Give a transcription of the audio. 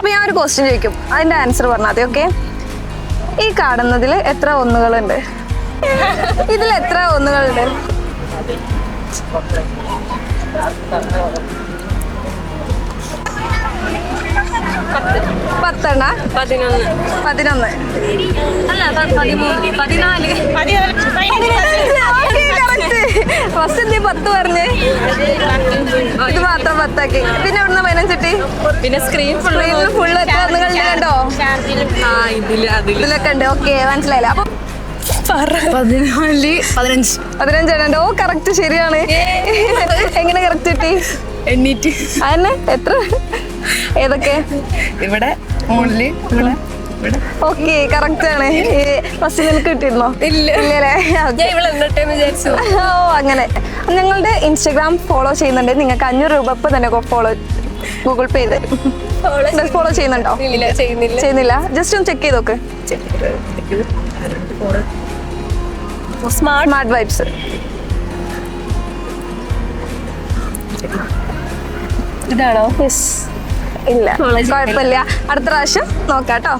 അപ്പൊ ഞാൻ ഒരു ക്വസ്റ്റ്യൻ ചോദിക്കും, അതിന്റെ ആൻസർ പറഞ്ഞാൽ മതി. ഓക്കെ, ഈ കാണുന്നതിൽ എത്ര ഒന്നുകളുണ്ട്? ഇതിൽ എത്ര ഒന്നുകളുണ്ട്? 10 11 11 അല്ല 13 14 ഫസ്റ്റ് എന്തി 10 പറഞ്ഞ് ഇത് മാത്രം 10 ആക്കി. പിന്നെ ഇവിടുന്ന് 15 കിട്ടി. പിന്നെ സ്ക്രീനിൽ ഫുള്ള് എത്ര ഒന്നുകളുണ്ട് കണ്ടോ? ഇതിലൊക്കെ ഉണ്ട്. ഓക്കെ, മനസ്സിലായില്ല. അപ്പൊ 14 15 15 ഓ കറക്റ്റ്, ശരിയാണ്. എങ്ങനെ കറക്റ്റ് കിട്ടി? എണ്ണീറ്റ് അതന്നെ. എത്ര? ഏതൊക്കെ? ഇവിടെ മുകളില് ഇവിടെ ഓക്കെ, കറക്റ്റ് ആണ്. ഫസ്റ്റ് നിനക്ക് കിട്ടിയിരുന്നോ? ഇല്ലല്ലേ? വിചാരിച്ചു. ഓ അങ്ങനെ. ഞങ്ങളുടെ ഇൻസ്റ്റഗ്രാം ഫോളോ ചെയ്യുന്നുണ്ട്. നിങ്ങൾക്ക് 500 രൂപ ഇപ്പൊ തന്നെ ഫോളോ ഗൂഗിൾ പേ ചെയ്ത്. ഫോളോ ചെയ്യുന്നുണ്ടോ? ചെയ്യുന്നില്ല. ജസ്റ്റ് ഒന്ന് ചെക്ക് ചെയ്ത് നോക്ക്. Smart vibes. ഇതാണോ? യെസ്. ഇല്ല, കുഴപ്പമില്ല. അടുത്ത പ്രാവശ്യം നോക്കാം കേട്ടോ.